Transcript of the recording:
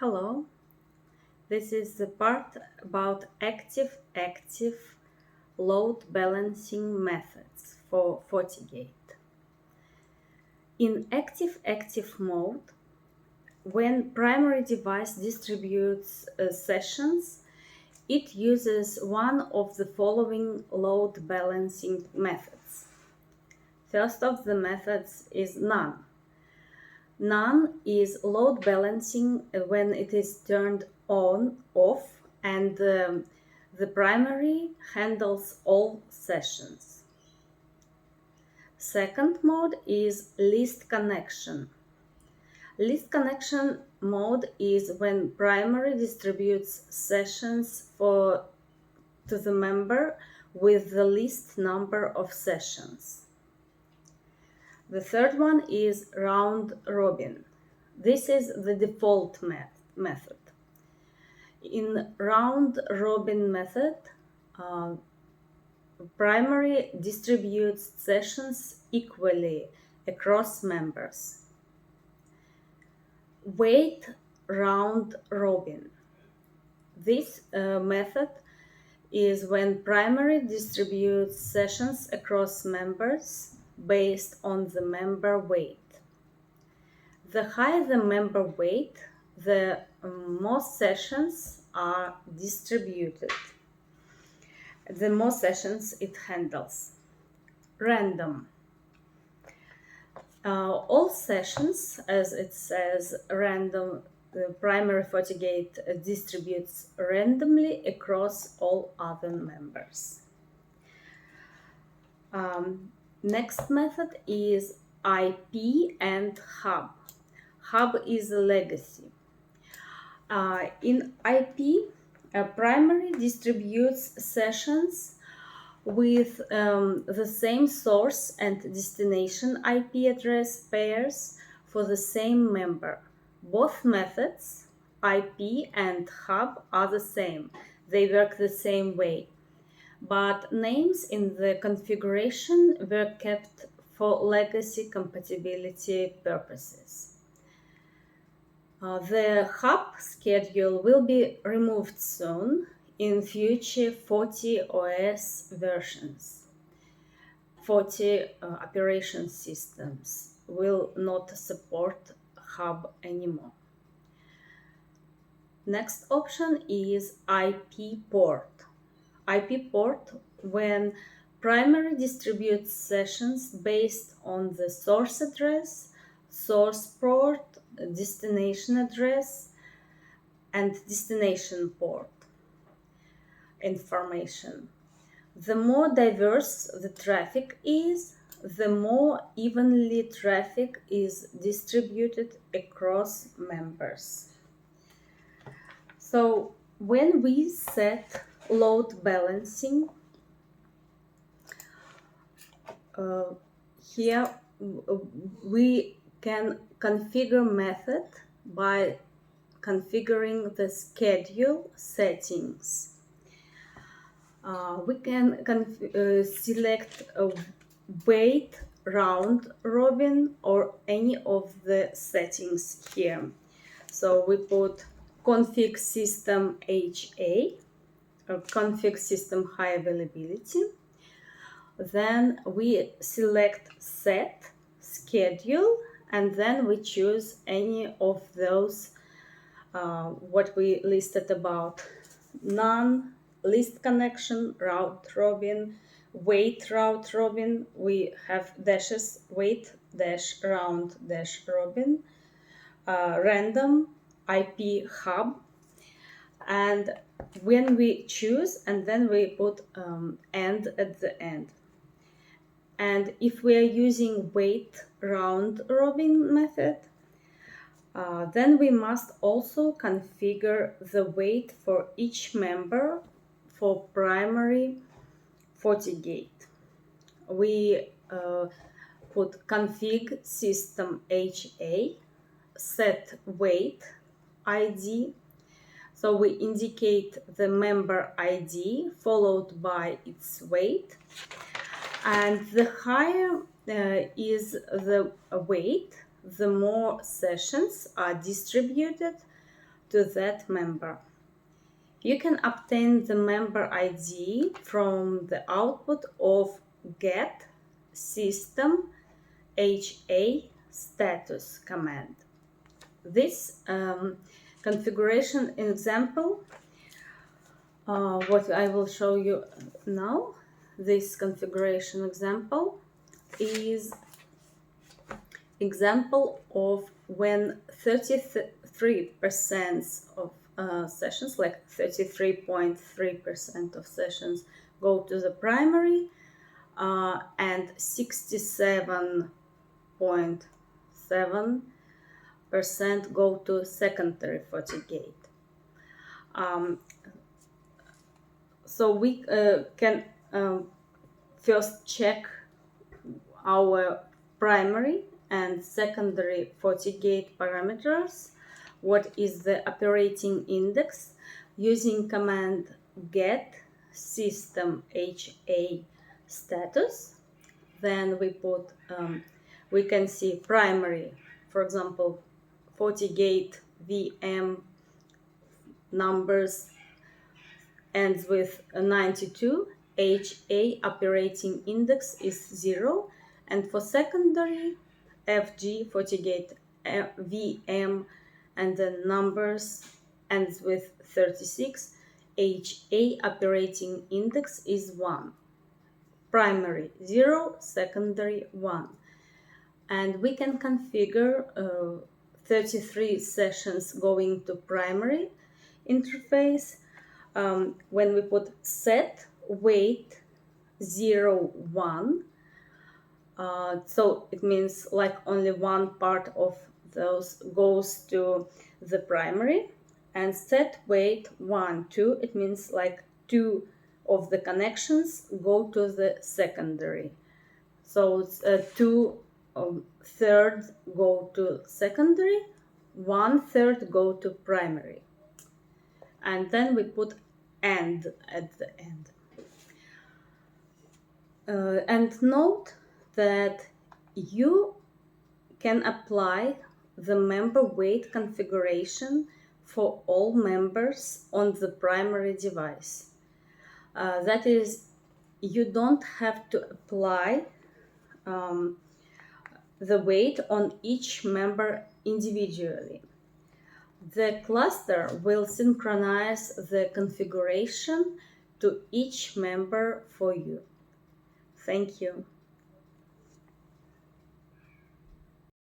Hello, this is the part about active load balancing methods for FortiGate. In active mode, when primary device distributes sessions, it uses one of the following load balancing methods. First of the methods is none. None is load balancing when it is turned on, off, and the primary handles all sessions. Second mode is least connection. Least connection mode is when primary distributes sessions to the member with the least number of sessions. The third one is round robin. This is the default method. In round robin method, primary distributes sessions equally across members. Wait round robin. This method is when primary distributes sessions across members based on the member weight. The higher the member weight, the more sessions are distributed, the more sessions it handles. Random. All sessions, as it says, random, the primary FortiGate distributes randomly across all other members. Next method is IP and hub. Hub is a legacy. In IP, primary distributes sessions with the same source and destination IP address pairs for the same member. Both methods, IP and hub, are the same. They work the same way. But names in the configuration were kept for legacy compatibility purposes. The hub schedule will be removed soon in future FortiOS versions. Forti operation systems will not support hub anymore. Next option is IP port. IP port when primary distributes sessions based on the source address, source port, destination address, and destination port information. The more diverse the traffic is, the more evenly traffic is distributed across members. So when we set load balancing, here we can configure method by configuring the schedule settings. We can select a wait, round robin, or any of the settings here. So we put config system HA, config system high availability. Then we select set schedule, and then we choose any of those what we listed about: none, least connection, round robin, wait round robin. We have dashes: wait dash round dash robin, random, IP hub. And when we choose, and then we put end at the end. And if we are using wait round robin method, then we must also configure the wait for each member for primary FortiGate. We put config system HA, set wait ID. So we indicate the member ID followed by its wait. And the higher is the weight, the more sessions are distributed to that member. You can obtain the member ID from the output of get system HA status command. This configuration example, what I will show you now, this configuration example is example of when 33% of sessions, like 33.3% of sessions go to the primary and 67.7% go to secondary FortiGate. So we can first check our primary and secondary FortiGate parameters. What is the operating index? Using command get system HA status. Then we put, we can see primary, for example, FortiGate VM numbers ends with 92, HA operating index is 0, and for secondary, FG FortiGate VM and the numbers ends with 36, HA operating index is 1. Primary 0, secondary 1. And we can configure 33 sessions going to primary interface when we put set wait 0, 1. So it means like only one part of those goes to the primary, and set wait 1, 2, it means like 2 of the connections go to the secondary. So it's 2/3 go to secondary, 1/3 go to primary. And then we put AND at the end. And note that you can apply the member wait configuration for all members on the primary device. That is, you don't have to apply the wait on each member individually. The cluster will synchronize the configuration to each member for you. Thank you.